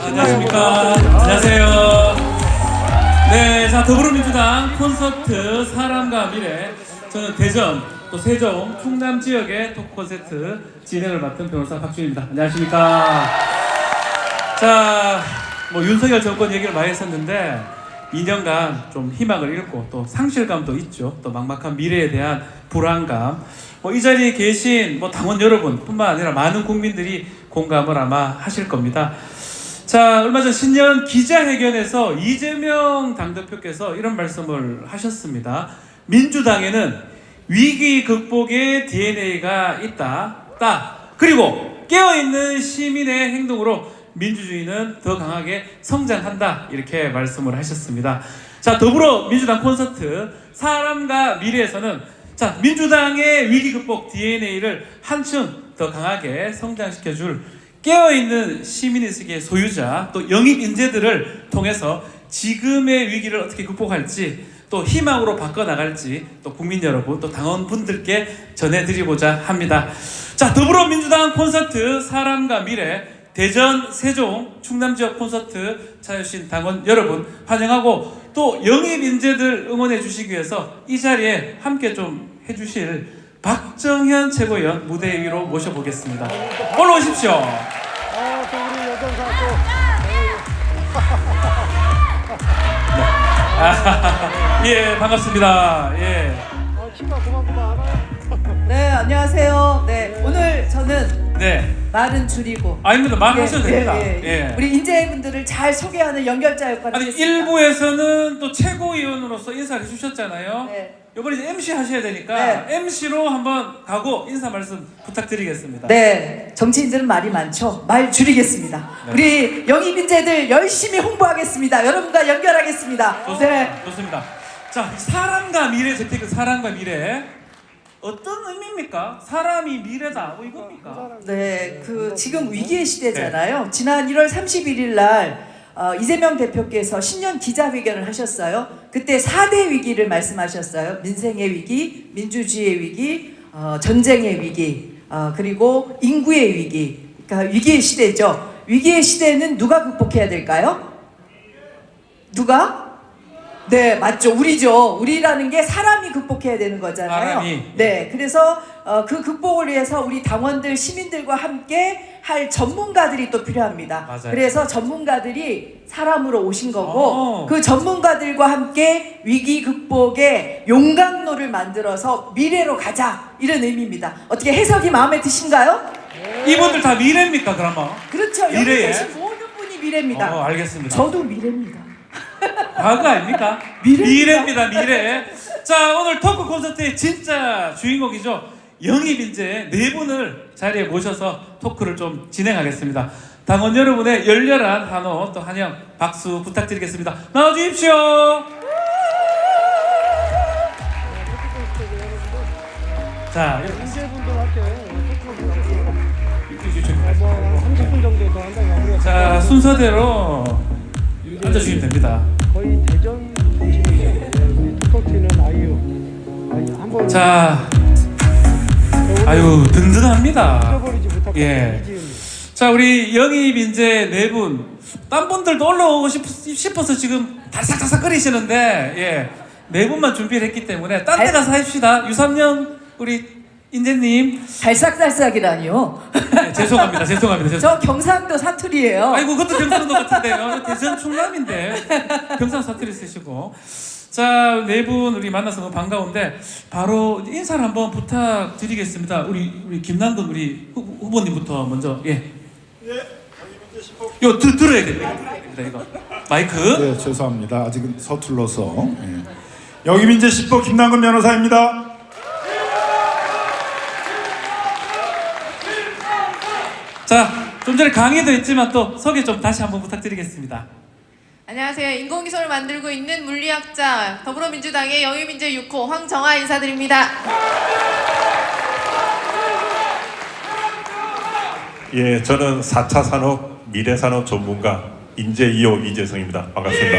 안녕하십니까. 안녕하세요. 네, 자, 더불어민주당 콘서트 사람과 미래. 저는 대전, 또 세종, 충남 지역의 토크 콘서트 진행을 맡은 변호사 박준입니다. 안녕하십니까. 자, 윤석열 정권 얘기를 많이 했었는데 2년간 좀 희망을 잃고 또 상실감도 있죠. 또 막막한 미래에 대한 불안감. 이 자리에 계신 당원 여러분뿐만 아니라 많은 국민들이 공감을 아마 하실 겁니다. 자, 얼마 전 신년 기자회견에서 이재명 당대표께서 이런 말씀을 하셨습니다. 민주당에는 위기 극복의 DNA가 있다. 그리고 깨어있는 시민의 행동으로 민주주의는 더 강하게 성장한다. 이렇게 말씀을 하셨습니다. 자, 더불어민주당 콘서트 사람과 미래에서는 자, 민주당의 위기 극복 DNA를 한층 더 강하게 성장시켜줄 깨어있는 시민의식의 소유자 또 영입 인재들을 통해서 지금의 위기를 어떻게 극복할지 또 희망으로 바꿔나갈지 또 국민 여러분 또 당원분들께 전해드리고자 합니다. 자, 더불어민주당 콘서트 사람과 미래 대전, 세종, 충남 지역 콘서트 찾아주신 당원 여러분 환영하고 또 영입 인재들 응원해 주시기 위해서 이 자리에 함께 좀 해주실 박정현 최고위원 무대 위로 모셔보겠습니다. 올라오십시오. 또 우리 여전사 또. 예, 반갑습니다. 예. 키가 그만하나요? 네, 안녕하세요. 네, 오늘 저는 네. 말은 줄이고 아닙니다. 말하셔도 됩니다. 예. 우리 인재분들을 잘 소개하는 연결자 역할을 아니, 하겠습니다. 일부에서는 또 최고위원으로서 인사를 해주셨잖아요. 네. 이번에 이제 MC 하셔야 되니까 네. MC로 한번 가고 인사 말씀 부탁드리겠습니다. 네, 정치인들은 말이 많죠. 말 줄이겠습니다. 네. 우리 영입 인재들 열심히 홍보하겠습니다. 여러분과 연결하겠습니다. 좋습니다. 네. 좋습니다. 자, 사람과 미래 재테크 사람과 미래 어떤 의미입니까? 사람이 미래다. 이겁니까? 네, 지금 위기의 시대잖아요. 지난 1월 31일 날 이재명 대표께서 신년 기자회견을 하셨어요. 그때 4대 위기를 말씀하셨어요. 민생의 위기, 민주주의의 위기, 전쟁의 위기, 그리고 인구의 위기. 그러니까 위기의 시대죠. 위기의 시대는 누가 극복해야 될까요? 누가? 네, 맞죠. 우리죠. 우리라는 게 사람이 극복해야 되는 거잖아요. 사람이. 네, 그래서 그 극복을 위해서 우리 당원들, 시민들과 함께 할 전문가들이 또 필요합니다. 맞아요. 그래서 전문가들이 사람으로 오신 거고 그 전문가들과 함께 위기 극복의 용광로를 만들어서 미래로 가자 이런 의미입니다. 어떻게 해석이 마음에 드신가요? 이분들 다 미래입니까, 그러면? 그렇죠. 여기 미래에? 계신 모든 분이 미래입니다. 알겠습니다. 저도 미래입니다. 과거 아닙니까? 미래입니다, 미래. 자, 오늘 토크 콘서트의 진짜 주인공이죠. 영입 인재 4분을 자리에 모셔서 토크를 좀 진행하겠습니다. 당원 여러분의 열렬한 환호 또 환영 박수 부탁드리겠습니다. 나와주십시오. 자, 인재분들한테 뭐 30분 정도 더 한다고 마무리가. 자, 순서대로 앉아주시면 됩니다. 거의 대전 정치인인데 우리 톡톡튀는 아이유 한번. 자, 아유 든든합니다. 잊어버리지 못할 예. 이지은님. 자, 우리 영입 인재 4분, 딴 분들도 올라오고 싶어서 지금 달싹달싹 끓이시는데, 예, 4분만 준비를 했기 때문에 딴 데 가서 하십시다. 유삼영 우리 인재님. 달싹달싹이라니요. 네, 죄송합니다. 저 경상도 사투리예요. 아이고, 그것도 경상도 같은데요. 대전 충남인데 경상 사투리 쓰시고. 자, 4분 우리 만나서 너무 반가운데 바로 인사를 한번 부탁드리겠습니다. 우리 김남근 우리 후보님부터 먼저. 예. 이거 들어야 됩니다. 이거 마이크. 네, 죄송합니다. 아직은 서툴러서. 예. 영입인재 10호 김남근 변호사입니다. 자, 좀 전에 강의도 했지만 또 소개 좀 다시 한번 부탁드리겠습니다. 안녕하세요. 인공위성을 만들고 있는 물리학자 더불어민주당의 영입인재 6호 황정아 인사드립니다. 예, 저는 4차 산업 미래산업 전문가 인재 2호 이재성입니다. 반갑습니다.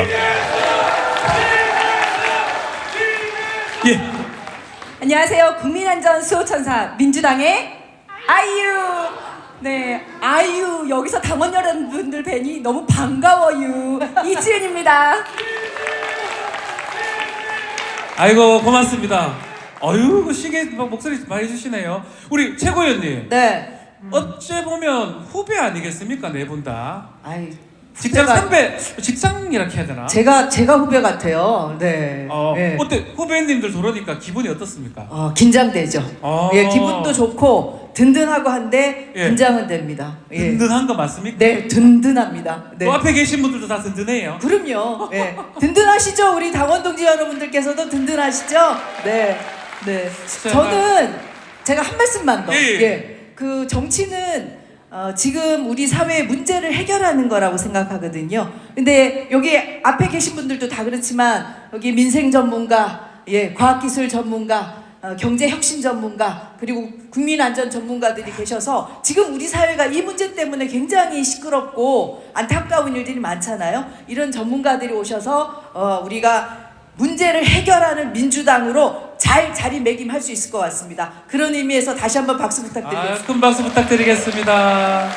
예. 안녕하세요. 국민안전 수호천사 민주당의 아이유 네, 아이유 여기서 당원 여러분들 뵈니 너무 반가워요. 이지은입니다. 아이고 고맙습니다. 어유 그 시계 막 목소리 많이 주시네요. 우리 최고위원님. 네. 어째 보면 후배 아니겠습니까 네 분 다. 아이, 직장 후배가- 선배, 직장이라 해야 되나? 제가 후배 같아요. 네. 네. 어때 후배님들 들어오니까 기분이 어떻습니까? 긴장되죠. 아. 예, 기분도 좋고 든든하고 한데 예. 긴장은 됩니다. 예. 든든한 거 맞습니까? 네, 든든합니다. 네. 또 앞에 계신 분들도 다 든든해요. 그럼요. 예. 든든하시죠? 우리 당원 동지 여러분들께서도 든든하시죠? 네. 네. 저는 제가 한 말씀만 더. 예. 그 정치는 지금 우리 사회의 문제를 해결하는 거라고 생각하거든요. 근데 여기 앞에 계신 분들도 다 그렇지만 여기 민생 전문가, 과학기술 전문가, 경제혁신 전문가, 그리고 국민안전 전문가들이 계셔서 지금 우리 사회가 이 문제 때문에 굉장히 시끄럽고 안타까운 일들이 많잖아요. 이런 전문가들이 오셔서 우리가 문제를 해결하는 민주당으로 잘 자리매김할 수 있을 것 같습니다. 그런 의미에서 다시 한번 박수 부탁드리겠습니다. 큰 박수 부탁드리겠습니다.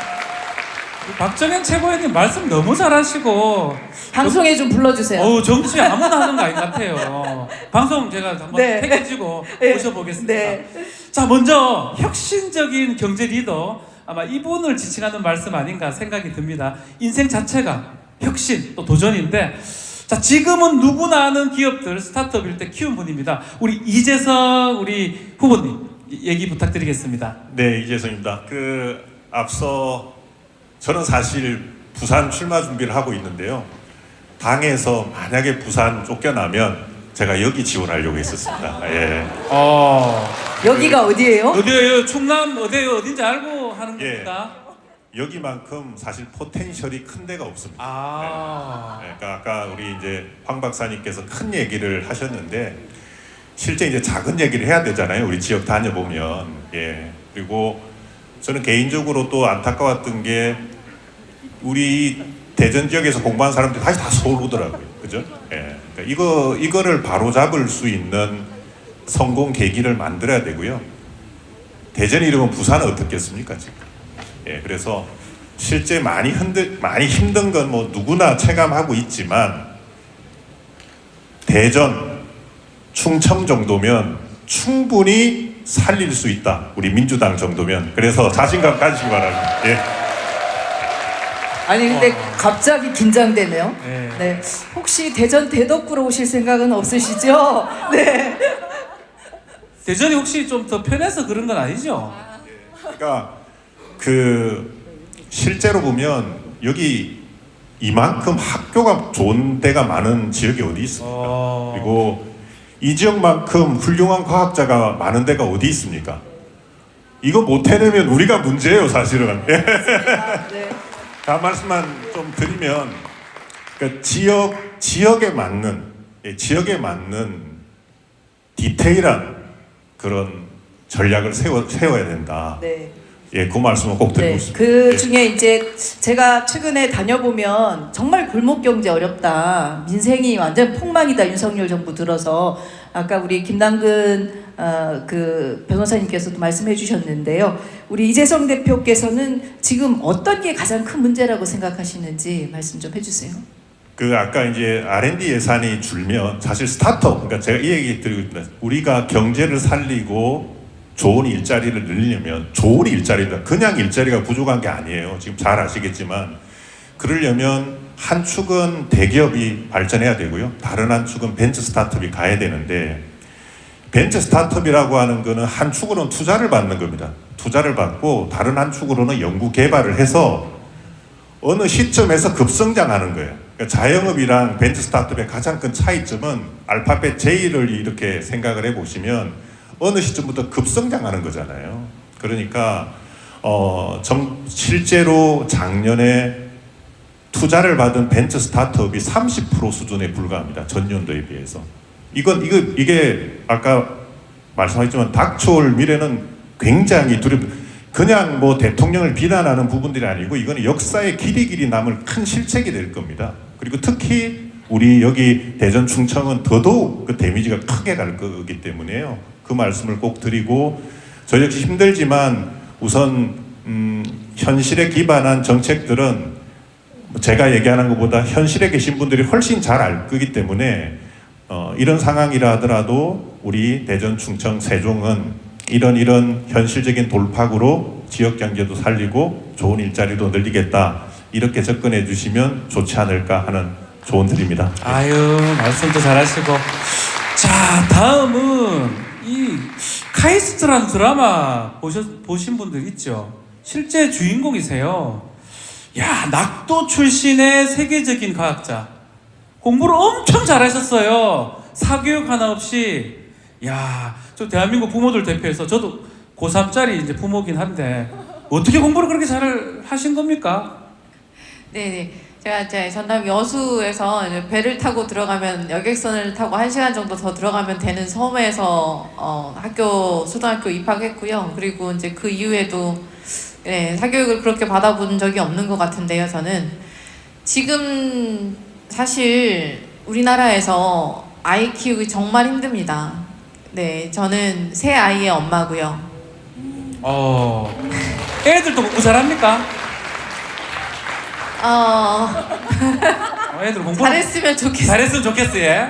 박정현 최고위원님 말씀 너무 잘하시고 방송에 좀 불러주세요. 정치 아무나 하는 거 아닌 것 같아요. 방송 제가 한번 네. 책임지고 네. 모셔보겠습니다. 네. 자, 먼저 혁신적인 경제 리더, 아마 이분을 지칭하는 말씀 아닌가 생각이 듭니다. 인생 자체가 혁신 또 도전인데, 자, 지금은 누구나 아는 기업들 스타트업일 때 키운 분입니다. 우리 이재성 우리 후보님 얘기 부탁드리겠습니다. 네, 이재성입니다. 앞서 저는 사실 부산 출마 준비를 하고 있는데요. 당에서 만약에 부산 쫓겨나면 제가 여기 지원하려고 했었습니다. 예. 여기가 어디예요? 어디에요? 충남 어딘지 알고 하는 예. 겁니까? 여기만큼 사실 포텐셜이 큰 데가 없습니다. 네. 그러니까 아까 우리 이제 황 박사님께서 큰 얘기를 하셨는데 실제 이제 작은 얘기를 해야 되잖아요. 우리 지역 다녀보면. 예. 그리고 저는 개인적으로 또 안타까웠던 게 우리 대전 지역에서 공부한 사람들이 다시 다 서울 오더라고요. 그죠? 예. 그러니까 이거를 바로 잡을 수 있는 성공 계기를 만들어야 되고요. 대전이 이러면 부산은 어떻겠습니까, 지금? 예, 그래서 실제 많이 힘든 건 뭐 누구나 체감하고 있지만 대전, 충청 정도면 충분히 살릴 수 있다. 우리 민주당 정도면. 그래서 자신감 가지시기 바랍니다. 예. 아니 근데 갑자기 긴장되네요. 네. 네. 혹시 대전 대덕구로 오실 생각은 없으시죠? 네. 대전이 혹시 좀 더 편해서 그런 건 아니죠? 그러니까 실제로 보면 여기 이만큼 학교가 좋은 데가 많은 지역이 어디 있습니까? 그리고 이 지역만큼 훌륭한 과학자가 많은 데가 어디 있습니까? 이거 못 해내면 우리가 문제예요, 사실은. 네. 다음 말씀만 좀 드리면, 그러니까 지역에 맞는 디테일한 그런 전략을 세워야 된다. 네. 예, 그 말씀을 꼭 드리고 네, 있습니다. 그 예. 중에 이제 제가 최근에 다녀보면 정말 골목 경제 어렵다. 민생이 완전 폭망이다. 윤석열 정부 들어서 아까 우리 김남근 그 변호사님께서도 말씀해 주셨는데요. 우리 이재성 대표께서는 지금 어떤 게 가장 큰 문제라고 생각하시는지 말씀 좀 해주세요. 아까 이제 R&D 예산이 줄면 사실 스타트업, 그러니까 제가 이 얘기 드리고 있습니다. 우리가 경제를 살리고 좋은 일자리를 늘리려면 좋은 일자리다. 그냥 일자리가 부족한 게 아니에요. 지금 잘 아시겠지만 그러려면 한 축은 대기업이 발전해야 되고요. 다른 한 축은 벤처 스타트업이 가야 되는데 벤처 스타트업이라고 하는 거는 한 축으로는 투자를 받는 겁니다. 투자를 받고 다른 한 축으로는 연구 개발을 해서 어느 시점에서 급성장하는 거예요. 그러니까 자영업이랑 벤처 스타트업의 가장 큰 차이점은 알파벳 J를 이렇게 생각을 해보시면 어느 시점부터 급성장하는 거잖아요. 그러니까 실제로 작년에 투자를 받은 벤처 스타트업이 30% 수준에 불과합니다. 전년도에 비해서. 이게 아까 말씀하셨지만 닥쳐올 미래는 굉장히 그냥 뭐 대통령을 비난하는 부분들이 아니고 이거는 역사에 길이 남을 큰 실책이 될 겁니다. 그리고 특히 우리 여기 대전 충청은 더더욱 그 데미지가 크게 갈 거기 때문에요. 그 말씀을 꼭 드리고 저 역시 힘들지만 우선 현실에 기반한 정책들은 제가 얘기하는 것보다 현실에 계신 분들이 훨씬 잘 알 거기 때문에 이런 상황이라 하더라도 우리 대전, 충청, 세종은 이런 현실적인 돌파구로 지역 경제도 살리고 좋은 일자리도 늘리겠다 이렇게 접근해 주시면 좋지 않을까 하는 조언드립니다. 아유, 말씀도 잘하시고. 자, 다음은 이 카이스트라는 드라마 보신 분들 있죠? 실제 주인공이세요. 야, 낙도 출신의 세계적인 과학자. 공부를 엄청 잘하셨어요. 사교육 하나 없이. 야, 저 대한민국 부모들 대표해서 저도 고3짜리 이제 부모긴 한데 어떻게 공부를 그렇게 잘 하신 겁니까? 네네. 제가 이제 전남 여수에서 이제 배를 타고 들어가면 여객선을 타고 1시간 정도 더 들어가면 되는 섬에서 초등학교 입학했고요. 그리고 이제 그 이후에도 사교육을 그렇게 받아본 적이 없는 것 같은데요. 저는 지금 사실 우리나라에서 아이 키우기 정말 힘듭니다. 네, 저는 세 아이의 엄마고요. 애들도 공부 잘합니까? 애들 공부 잘했으면 좋겠어요. 잘했으면 좋겠어, 예.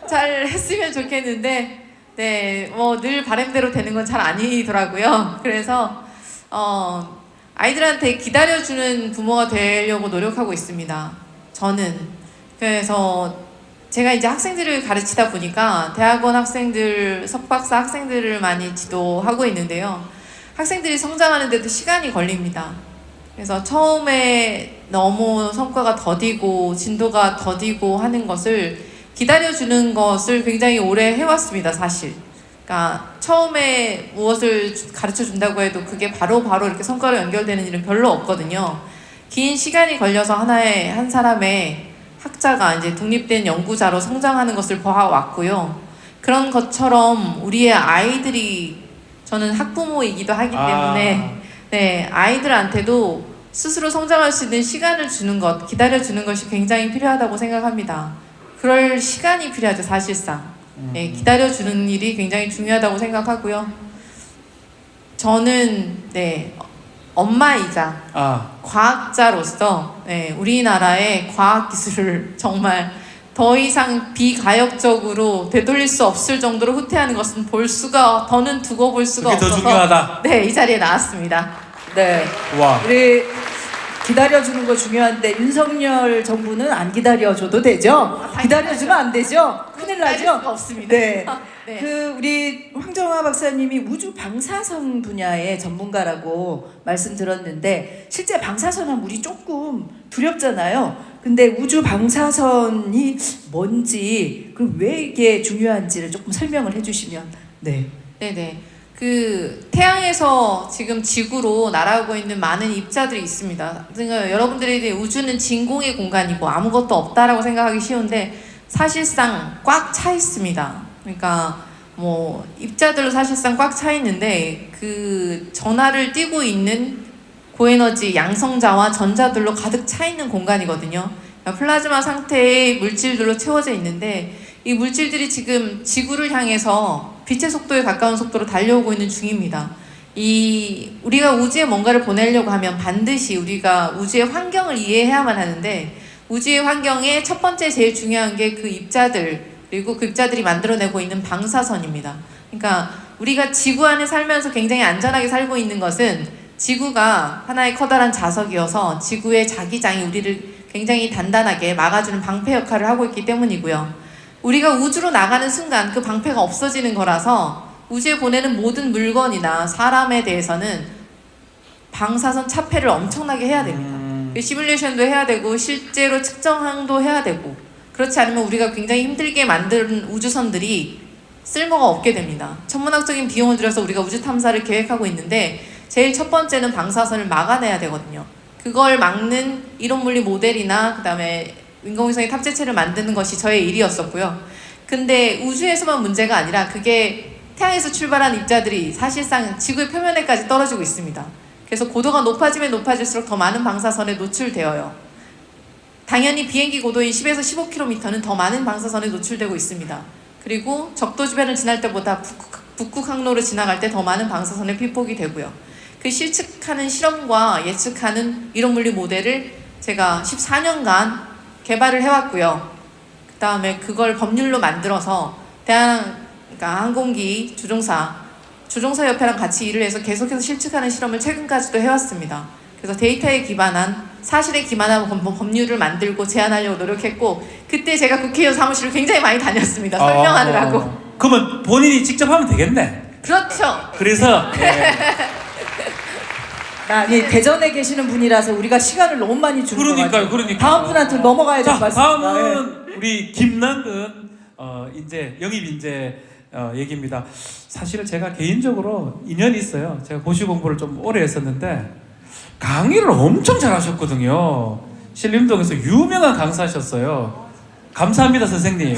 잘했으면 좋겠는데, 네, 뭐 늘 바람대로 되는 건 잘 아니더라고요. 그래서 아이들한테 기다려주는 부모가 되려고 노력하고 있습니다. 저는. 그래서 제가 이제 학생들을 가르치다 보니까 대학원 학생들, 석박사 학생들을 많이 지도하고 있는데요. 학생들이 성장하는데도 시간이 걸립니다. 그래서 처음에 너무 성과가 더디고 진도가 더디고 하는 것을 기다려주는 것을 굉장히 오래 해왔습니다, 사실. 그러니까 처음에 무엇을 가르쳐 준다고 해도 그게 바로 이렇게 성과로 연결되는 일은 별로 없거든요. 긴 시간이 걸려서 한 사람의 학자가 이제 독립된 연구자로 성장하는 것을 봐왔고요. 그런 것처럼 우리의 아이들이, 저는 학부모이기도 하기 때문에 네, 아이들한테도 스스로 성장할 수 있는 시간을 주는 것, 기다려주는 것이 굉장히 필요하다고 생각합니다. 그럴 시간이 필요하죠, 사실상. 네, 기다려주는 일이 굉장히 중요하다고 생각하고요. 저는 엄마이자 과학자로서 우리나라의 과학기술을 정말 더 이상 비가역적으로 되돌릴 수 없을 정도로 후퇴하는 것은 더는 두고 볼 수가 그게 더 없어서 중요하다. 네, 이 자리에 나왔습니다. 네. 와. 우리 기다려주는 거 중요한데 윤석열 정부는 안 기다려줘도 되죠? 기다려주면 안 되죠? 큰일 나죠? 기다릴 수가 없습니다. 네. 네. 그 우리 황정화 박사님이 우주 방사선 분야의 전문가라고 말씀 들었는데 실제 방사선은 우리 조금 두렵잖아요. 근데 우주 방사선이 뭔지 그리고 왜 이게 중요한지를 조금 설명을 해주시면. 네네. 그 태양에서 지금 지구로 날아오고 있는 많은 입자들이 있습니다. 그러니까 여러분들이 우주는 진공의 공간이고 아무것도 없다라고 생각하기 쉬운데 사실상 꽉 차 있습니다. 그러니까 뭐 입자들로 사실상 꽉 차 있는데 그 전하를 띠고 있는 고에너지 양성자와 전자들로 가득 차 있는 공간이거든요. 그러니까 플라즈마 상태의 물질들로 채워져 있는데 이 물질들이 지금 지구를 향해서 빛의 속도에 가까운 속도로 달려오고 있는 중입니다. 우리가 우주에 뭔가를 보내려고 하면 반드시 우리가 우주의 환경을 이해해야만 하는데 우주의 환경에 첫 번째 제일 중요한 게 그 입자들, 그리고 그 입자들이 만들어내고 있는 방사선입니다. 그러니까 우리가 지구 안에 살면서 굉장히 안전하게 살고 있는 것은 지구가 하나의 커다란 자석이어서 지구의 자기장이 우리를 굉장히 단단하게 막아주는 방패 역할을 하고 있기 때문이고요. 우리가 우주로 나가는 순간 그 방패가 없어지는 거라서 우주에 보내는 모든 물건이나 사람에 대해서는 방사선 차폐를 엄청나게 해야 됩니다. 시뮬레이션도 해야 되고 실제로 측정도 해야 되고 그렇지 않으면 우리가 굉장히 힘들게 만든 우주선들이 쓸모가 없게 됩니다. 천문학적인 비용을 들여서 우리가 우주 탐사를 계획하고 있는데 제일 첫 번째는 방사선을 막아내야 되거든요. 그걸 막는 이론물리 모델이나 그 다음에 인공위성의 탑재체를 만드는 것이 저의 일이었었고요. 근데 우주에서만 문제가 아니라 그게 태양에서 출발한 입자들이 사실상 지구의 표면에까지 떨어지고 있습니다. 그래서 고도가 높아지면 높아질수록 더 많은 방사선에 노출되어요. 당연히 비행기 고도인 10에서 15km는 더 많은 방사선에 노출되고 있습니다. 그리고 적도 주변을 지날 때보다 북극 항로를 지나갈 때 더 많은 방사선에 피폭이 되고요. 그 실측하는 실험과 예측하는 이론 물리 모델을 제가 14년간 개발을 해왔고요. 그 다음에 그걸 법률로 만들어서 그러니까 항공기 조종사협회랑 같이 일을 해서 계속해서 실측하는 실험을 최근까지도 해왔습니다. 그래서 데이터에 기반한 사실에 기반한 법률을 만들고 제안하려고 노력했고, 그때 제가 국회의원 사무실을 굉장히 많이 다녔습니다. 설명하느라고. 그러면 본인이 직접 하면 되겠네. 그렇죠. 그래서 아니 대전에 계시는 분이라서 우리가 시간을 너무 많이 주는 것 그러니까요, 같아요. 그러니까요. 다음 분한테 넘어가야 될 것 자, 같습니다. 예. 다음은 우리 김남근 인재 영입 인재 얘기입니다. 사실 제가 개인적으로 인연이 있어요. 제가 고시 공부를 좀 오래 했었는데 강의를 엄청 잘하셨거든요. 신림동에서 유명한 강사셨어요. 감사합니다, 선생님.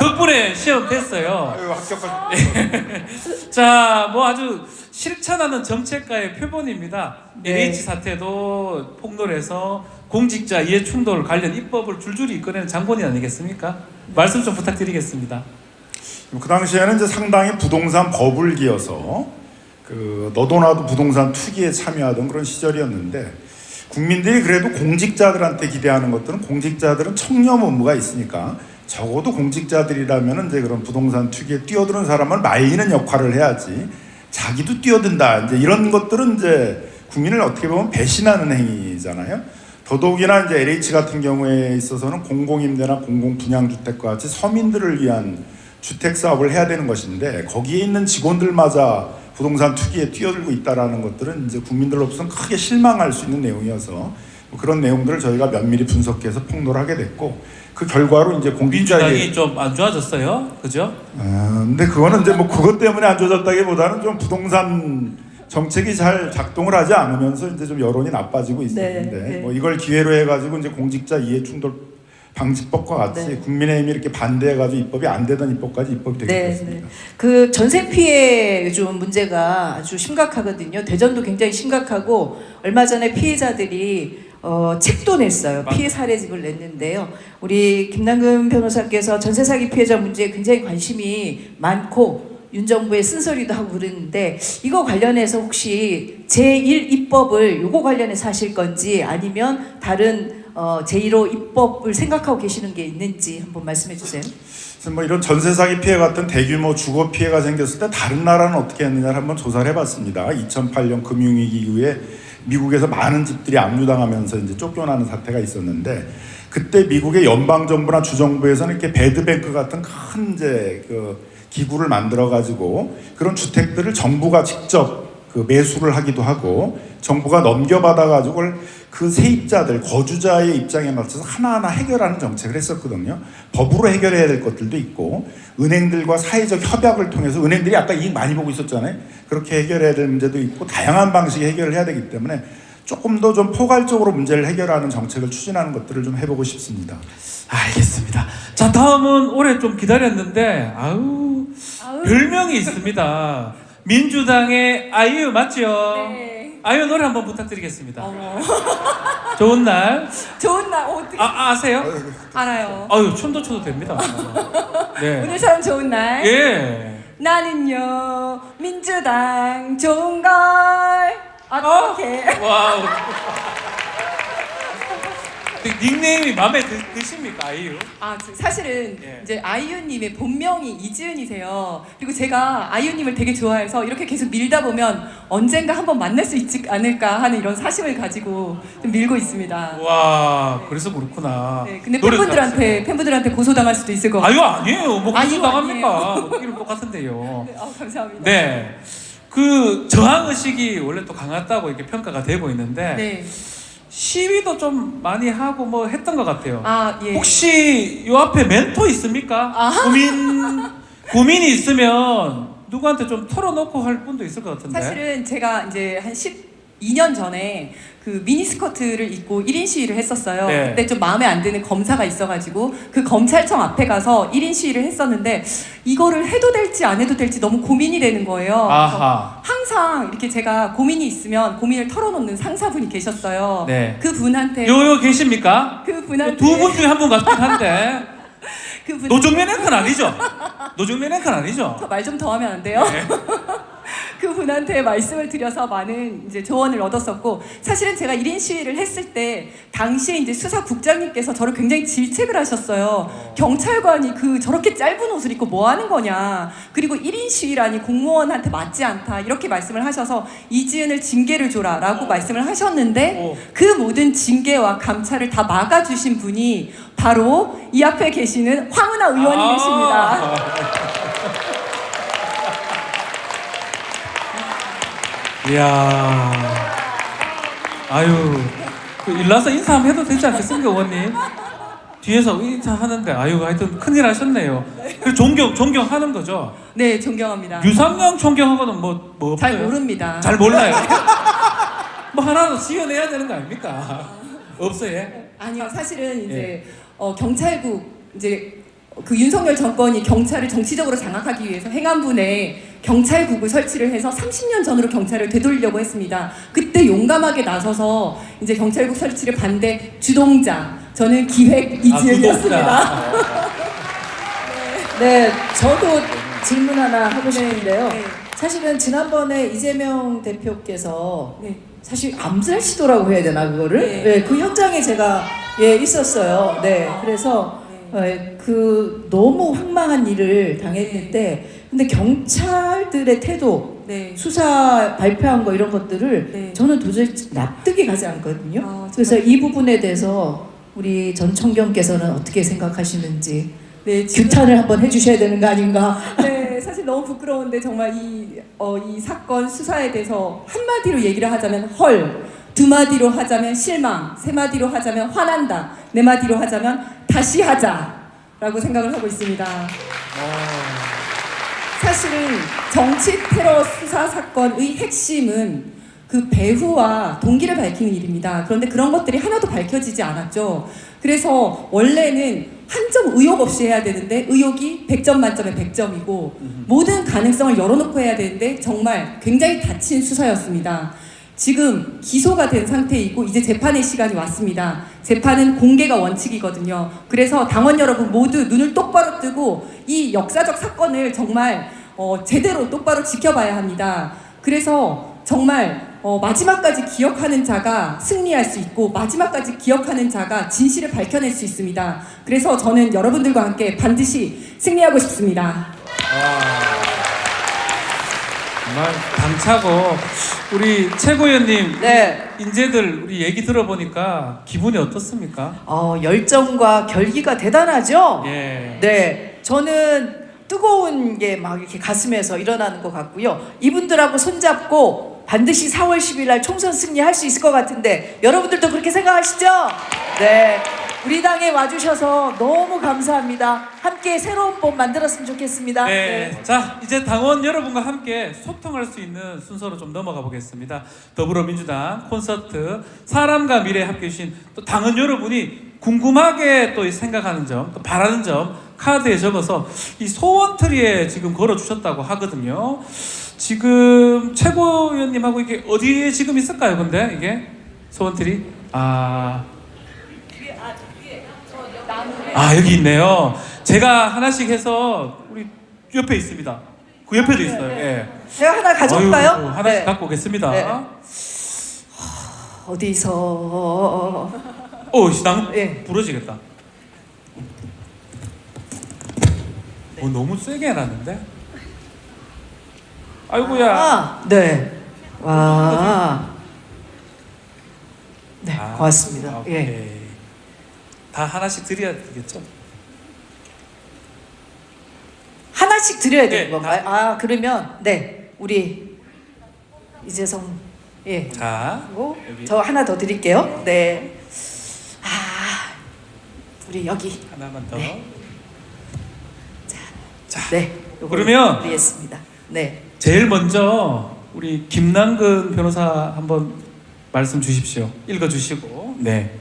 덕분에 시험 됐어요. 아유, 합격하셨. 자, 뭐 아주 실천하는 정책가의 표본입니다. 네. NH 사태도 폭로해서 공직자 이해 충돌 관련 입법을 줄줄이 이끌어내는 장본인 아니겠습니까? 말씀 좀 부탁드리겠습니다. 그 당시에는 이제 상당히 부동산 버블기여서 그 너도 나도 부동산 투기에 참여하던 그런 시절이었는데, 국민들이 그래도 공직자들한테 기대하는 것들은, 공직자들은 청렴 의무가 있으니까 적어도 공직자들이라면 이제 그런 부동산 투기에 뛰어드는 사람을 말리는 역할을 해야지, 자기도 뛰어든다 이제 이런 것들은 이제 국민을 어떻게 보면 배신하는 행위잖아요. 더더욱이나 이제 LH 같은 경우에 있어서는 공공임대나 공공분양주택과 같이 서민들을 위한 주택 사업을 해야 되는 것인데, 거기에 있는 직원들마저 부동산 투기에 뛰어들고 있다라는 것들은 이제 국민들로서는 크게 실망할 수 있는 내용이어서 그런 내용들을 저희가 면밀히 분석해서 폭로를 하게 됐고, 그 결과로 이제 민주당이 좀 안 좋아졌어요, 그죠? 근데 그거는 이제 뭐 그것 때문에 안 좋아졌다기보다는 좀 부동산 정책이 잘 작동을 하지 않으면서 이제 좀 여론이 나빠지고 있었는데, 네. 뭐 이걸 기회로 해가지고 이제 공직자 이해 충돌 방지법과 같이 네. 국민의힘이 이렇게 반대해가지고 입법이 안 되던 입법까지 입법이 되게 네, 됐습니다. 그 전세 피해 요즘 문제가 아주 심각하거든요. 대전도 굉장히 심각하고, 얼마 전에 피해자들이 책도 냈어요. 피해 사례집을 냈는데요. 우리 김남근 변호사께서 전세 사기 피해자 문제에 굉장히 관심이 많고 윤 정부의 쓴소리도 하고 그러는데, 이거 관련해서 혹시 제1 입법을 요거 관련해서 하실 건지, 아니면 다른 제1호 입법을 생각하고 계시는 게 있는지 한번 말씀해 주세요. 그래서 뭐 이런 전세 사기 피해 같은 대규모 주거 피해가 생겼을 때 다른 나라는 어떻게 했느냐를 한번 조사를 해봤습니다. 2008년 금융위기 이후에 미국에서 많은 집들이 압류당하면서 이제 쫓겨나는 사태가 있었는데, 그때 미국의 연방 정부나 주정부에서는 이렇게 배드뱅크 같은 큰 이제 그 기구를 만들어 가지고 그런 주택들을 정부가 직접 그 매수를 하기도 하고, 정부가 넘겨받아 가지고 그 세입자들, 거주자의 입장에 맞춰서 하나하나 해결하는 정책을 했었거든요. 법으로 해결해야 될 것들도 있고, 은행들과 사회적 협약을 통해서, 은행들이 아까 이익 많이 보고 있었잖아요. 그렇게 해결해야 될 문제도 있고, 다양한 방식의 해결을 해야 되기 때문에 조금 더 좀 포괄적으로 문제를 해결하는 정책을 추진하는 것들을 좀 해보고 싶습니다. 알겠습니다. 자, 다음은 오래 좀 기다렸는데 별명이 있습니다. 민주당의 아이유 맞죠? 네. 아이유 노래 한번 부탁드리겠습니다. 어머. 좋은 날. 좋은 날 어떻게 아세요? 알아요? 아유, 춤도 춰도 됩니다. 네. 오늘처럼 좋은 날. 예. 나는요 민주당 좋은 걸. 어떻게? 와우. 닉네임이 마음에 드십니까, 아이유? 사실은 예. 이제 아이유님의 본명이 이지은이세요. 그리고 제가 아이유님을 되게 좋아해서 이렇게 계속 밀다 보면 언젠가 한번 만날 수 있지 않을까 하는 이런 사심을 가지고 좀 밀고 있습니다. 와, 그래서 그렇구나. 네, 근데 노래도 팬분들한테 고소당할 수도 있을 것 같아요. 아유, 아니에요. 뭐 아니요, 무슨 당합니까? 뭐 이름 똑같은데요. 네, 감사합니다. 네. 그 저항 의식이 원래 또 강하다고 이렇게 평가가 되고 있는데 네. 시위도 좀 많이 하고 뭐 했던 것 같아요. 예. 혹시 요 앞에 멘토 있습니까? 고민이 있으면 누구한테 좀 털어놓고 할 분도 있을 것 같은데. 사실은 제가 이제 한 12년 전에 그 미니스커트를 입고 1인 시위를 했었어요. 네. 그때 좀 마음에 안 드는 검사가 있어가지고 그 검찰청 앞에 가서 1인 시위를 했었는데, 이거를 해도 될지 안 해도 될지 너무 고민이 되는 거예요. 아하. 항상 이렇게 제가 고민이 있으면 고민을 털어놓는 상사분이 계셨어요. 네. 그 분한테 요요 계십니까? 그분한테 두 분 중에 한 분 같긴 한데. 그분 노정면 앵커는 아니죠? 노정면 앵커는 아니죠? 말 좀 더 하면 안 돼요? 네. 그분한테 말씀을 드려서 많은 이제 조언을 얻었었고, 사실은 제가 1인 시위를 했을 때 당시에 이제 수사국장님께서 저를 굉장히 질책을 하셨어요. 경찰관이 저렇게 짧은 옷을 입고 뭐 하는 거냐, 그리고 1인 시위라니 공무원한테 맞지 않다, 이렇게 말씀을 하셔서 이지은을 징계를 줘라라고 말씀을 하셨는데, 그 모든 징계와 감찰을 다 막아주신 분이 바로 이 앞에 계시는 황운하 의원이 계십니다. 이야, 아유, 일나서 인사 한번 해도 되지 않겠습니까, 의원님? 뒤에서 인사하는데, 아유, 하여튼 큰일 하셨네요. 그 존경하는 거죠? 네, 존경합니다. 유상영 존경하고는 뭐 없어요? 잘 모릅니다. 잘 몰라요. 뭐 하나도 지어내야 되는 거 아닙니까? 없어요? 아니요, 사실은 이제 경찰국 이제 그 윤석열 정권이 경찰을 정치적으로 장악하기 위해서 행안부 내에 경찰국을 설치를 해서 30년 전으로 경찰을 되돌리려고 했습니다. 그때 용감하게 나서서 이제 경찰국 설치를 반대 주동자, 저는 기획 이지은이었습니다. 네, 저도 질문 하나 하고 싶은데요. 네. 사실은 지난번에 이재명 대표께서 네. 사실 암살 시도라고 해야 되나 그거를? 네. 네, 그 현장에 제가 있었어요. 네, 그래서 그 너무 황망한 일을 당했는데, 근데 경찰들의 태도, 네. 수사 발표한 거 이런 것들을 네. 저는 도저히 납득이 가지 않거든요. 아, 그래서 이 부분에 대해서 우리 전 총경께서는 어떻게 생각하시는지 네, 지금- 규탄을 한번 해주셔야 되는 거 아닌가? 네, 사실 너무 부끄러운데 정말 이 사건 수사에 대해서 한마디로 얘기를 하자면 헐, 두 마디로 하자면 실망, 세 마디로 하자면 화난다, 네 마디로 하자면 다시 하자라고 생각을 하고 있습니다. 사실은 정치 테러 수사 사건의 핵심은 그 배후와 동기를 밝히는 일입니다. 그런데 그런 것들이 하나도 밝혀지지 않았죠. 그래서 원래는 한 점 의혹 없이 해야 되는데 의혹이 100점 만점에 100점이고 모든 가능성을 열어놓고 해야 되는데 정말 굉장히 닫힌 수사였습니다. 지금 기소가 된 상태이고 이제 재판의 시간이 왔습니다. 재판은 공개가 원칙이거든요. 그래서 당원 여러분 모두 눈을 똑바로 뜨고 이 역사적 사건을 정말 제대로 똑바로 지켜봐야 합니다. 그래서 정말 마지막까지 기억하는 자가 승리할 수 있고 마지막까지 기억하는 자가 진실을 밝혀낼 수 있습니다. 그래서 저는 여러분들과 함께 반드시 승리하고 싶습니다. 정말 당차고 우리 최고위원님, 네. 인재들 우리 얘기 들어보니까 기분이 어떻습니까? 열정과 결기가 대단하죠? 예. 네. 저는 뜨거운 게 막 이렇게 가슴에서 일어나는 것 같고요. 이분들하고 손잡고 반드시 4월 10일 날 총선 승리할 수 있을 것 같은데 여러분들도 그렇게 생각하시죠? 네. 우리 당에 와주셔서 너무 감사합니다. 함께 새로운 법 만들었으면 좋겠습니다. 네. 자, 이제 당원 여러분과 함께 소통할 수 있는 순서로 좀 넘어가 보겠습니다. 더불어민주당 콘서트 사람과 미래에 함께 해주신 또 당원 여러분이 궁금하게 또 생각하는 점, 또 바라는 점 카드에 적어서 이 소원트리에 지금 걸어주셨다고 하거든요. 지금 최고위원님하고 이게 어디에 지금 있을까요? 근데 이게 소원트리? 여기 있네요. 제가 하나씩 해서 우리 옆에 있습니다. 그 옆에도 있어요. 예. 제가 하나 가져올까요? 아유, 하나씩 네. 갖고 오겠습니다. 네. 어디서 나무 예. 부러지겠다. 너무 세게 해놨는데? 아이고야. 네. 와. 네, 아, 고맙습니다. 오케이. 예. 다 하나씩 드려야 되겠죠? 하나씩 드려야 되는 네, 건가요? 그러면 네, 우리 이재성 자, 하고 여기. 저 하나 더 드릴게요. 네. 우리 여기. 하나만 더. 네. 자, 네. 요걸 그러면 드리겠습니다. 네. 제일 먼저 우리 김남근 변호사 한번 말씀 주십시오. 읽어주시고. 네.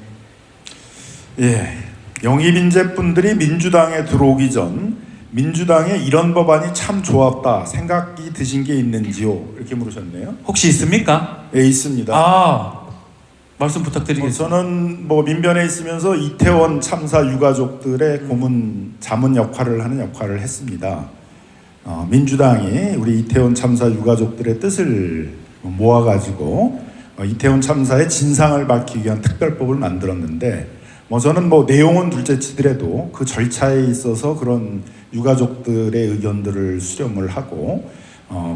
예, 영입인재분들이 민주당에 들어오기 전 민주당에 이런 법안이 참 좋았다 생각이 드신 게 있는지요? 이렇게 물으셨네요. 혹시 있습니까? 예, 있습니다. 말씀 부탁드리겠습니다. 저는 민변에 있으면서 이태원 참사 유가족들의 고문 자문 역할을 하는 역할을 했습니다. 민주당이 우리 이태원 참사 유가족들의 뜻을 모아가지고 이태원 참사의 진상을 밝히기 위한 특별법을 만들었는데 저는 내용은 둘째치더라도 그 절차에 있어서 그런 유가족들의 의견들을 수렴을 하고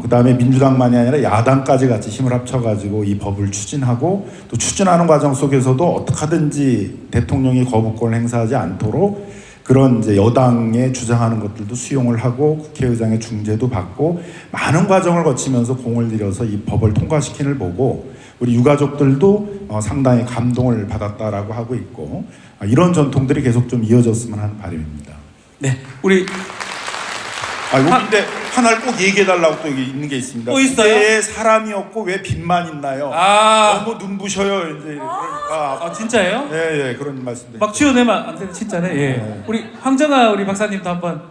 그 다음에 민주당만이 아니라 야당까지 같이 힘을 합쳐가지고 이 법을 추진하고 또 추진하는 과정 속에서도 어떻게 하든지 대통령이 거부권을 행사하지 않도록 그런 이제 여당에 주장하는 것들도 수용을 하고 국회의장의 중재도 받고 많은 과정을 거치면서 공을 들여서 이 법을 통과시키는 보고 우리 유가족들도 상당히 감동을 받았다라고 하고 있고 이런 전통들이 계속 좀 이어졌으면 하는 바람입니다. 네, 우리 근데 하나를 꼭 얘기해달라고 또 여기 있는 게 있습니다. 또 있어요? 왜 사람이 없고 왜 빛만 있나요? 너무 눈부셔요. 이제 그러니까 진짜예요? 예, 그런 말씀들. 막 지어내면 안 되는 진짜네. 예. 우리 황정아 우리 박사님도 한번.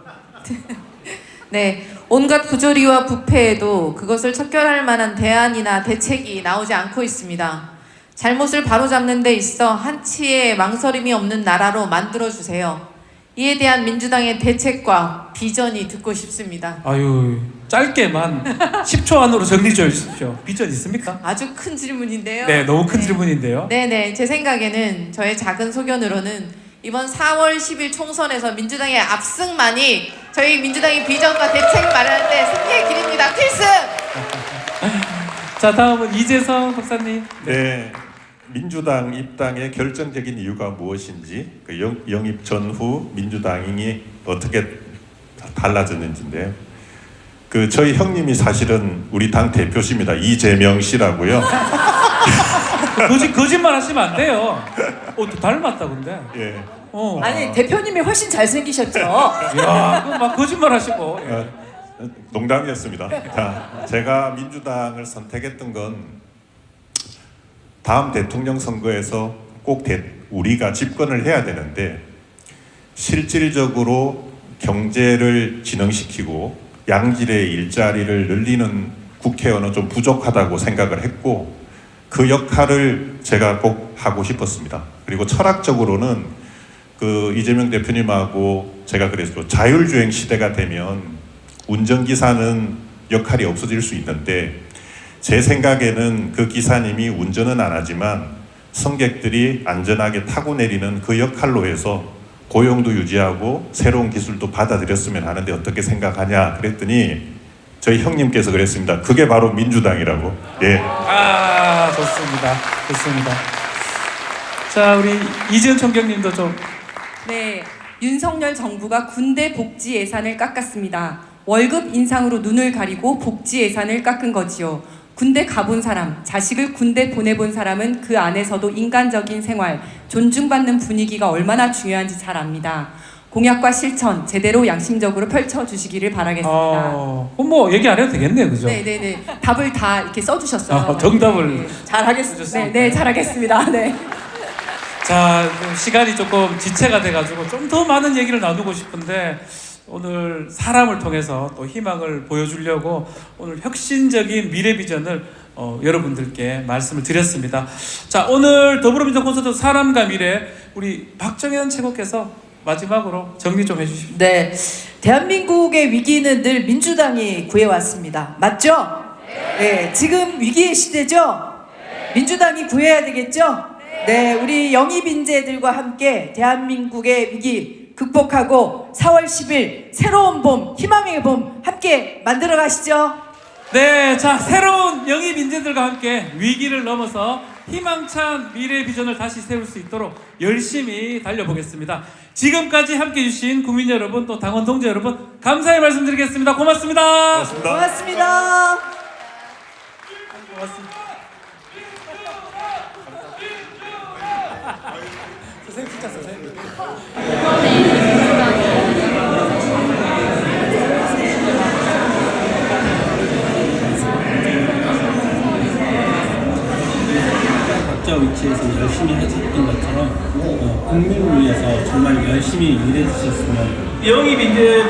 네, 온갖 부조리와 부패에도 그것을 척결할 만한 대안이나 대책이 나오지 않고 있습니다. 잘못을 바로잡는 데 있어 한치의 망설임이 없는 나라로 만들어주세요. 이에 대한 민주당의 대책과 비전이 듣고 싶습니다. 아유, 짧게만 10초 안으로 정리 좀 해주십시오. 비전 있습니까? 아주 큰 질문인데요. 네, 너무 큰 질문인데요. 네네, 제 생각에는 저의 작은 소견으로는 이번 4월 10일 총선에서 민주당의 압승만이 저희 민주당의 비전과 대책 마련할 때 승리의 길입니다. 필승! 자, 다음은 이재성 박사님. 네, 민주당 입당의 결정적인 이유가 무엇인지 그 영입 전후 민주당이 어떻게 달라졌는지인데요. 그 저희 형님이 사실은 우리 당 대표십니다. 이재명 씨라고요. 거짓말 하시면 안 돼요. 또 닮았다 근데. 예. 아니 대표님이 훨씬 잘생기셨죠. 이야, 그거 막 거짓말 하시고. 예. 농담이었습니다. 자, 제가 민주당을 선택했던 건 다음 대통령 선거에서 꼭 우리가 집권을 해야 되는데 실질적으로 경제를 진흥시키고 양질의 일자리를 늘리는 국회의원은 좀 부족하다고 생각을 했고 그 역할을 제가 꼭 하고 싶었습니다. 그리고 철학적으로는 그 이재명 대표님하고 제가 그랬죠. 자율주행 시대가 되면 운전기사는 역할이 없어질 수 있는데 제 생각에는 그 기사님이 운전은 안 하지만 승객들이 안전하게 타고 내리는 그 역할로 해서 고용도 유지하고 새로운 기술도 받아들였으면 하는데 어떻게 생각하냐 그랬더니 저희 형님께서 그랬습니다. 그게 바로 민주당이라고. 예. 좋습니다. 자, 우리 이지은 총경님도 좀. 네, 윤석열 정부가 군대 복지 예산을 깎았습니다. 월급 인상으로 눈을 가리고 복지 예산을 깎은 거지요. 군대 가본 사람, 자식을 군대 보내본 사람은 그 안에서도 인간적인 생활, 존중받는 분위기가 얼마나 중요한지 잘 압니다. 공약과 실천 제대로 양심적으로 펼쳐주시기를 바라겠습니다. 뭐 얘기 안 해도 되겠네요, 그죠? 네네네. 답을 다 이렇게 써주셨어요. 정답을. 네, 잘하겠습니다. 네, 잘하겠습니다. 네. 자, 시간이 조금 지체가 돼가지고 좀 더 많은 얘기를 나누고 싶은데 오늘 사람을 통해서 또 희망을 보여주려고 오늘 혁신적인 미래 비전을 여러분들께 말씀을 드렸습니다. 자, 오늘 더불어민주당 콘서트 사람과 미래 우리 박정현 최고께서 마지막으로 정리 좀 해주십시오. 네, 대한민국의 위기는 늘 민주당이 구해왔습니다. 맞죠? 네, 지금 위기의 시대죠? 민주당이 구해야 되겠죠? 네, 우리 영입 인재들과 함께 대한민국의 위기 극복하고 4월 10일 새로운 봄, 희망의 봄 함께 만들어 가시죠. 네, 자, 새로운 영입 인재들과 함께 위기를 넘어서 희망찬 미래 비전을 다시 세울 수 있도록 열심히 달려보겠습니다. 지금까지 함께 해주신 국민 여러분 또 당원 동지 여러분 감사의 말씀드리겠습니다. 고맙습니다. 고맙습니다. 고맙습니다. 고맙습니다. 선생님 진짜 선생님. 각자 위치에서 열심히 하셨던 것처럼 국민을 위해서 정말 열심히 일해 주셨으면 영입 인재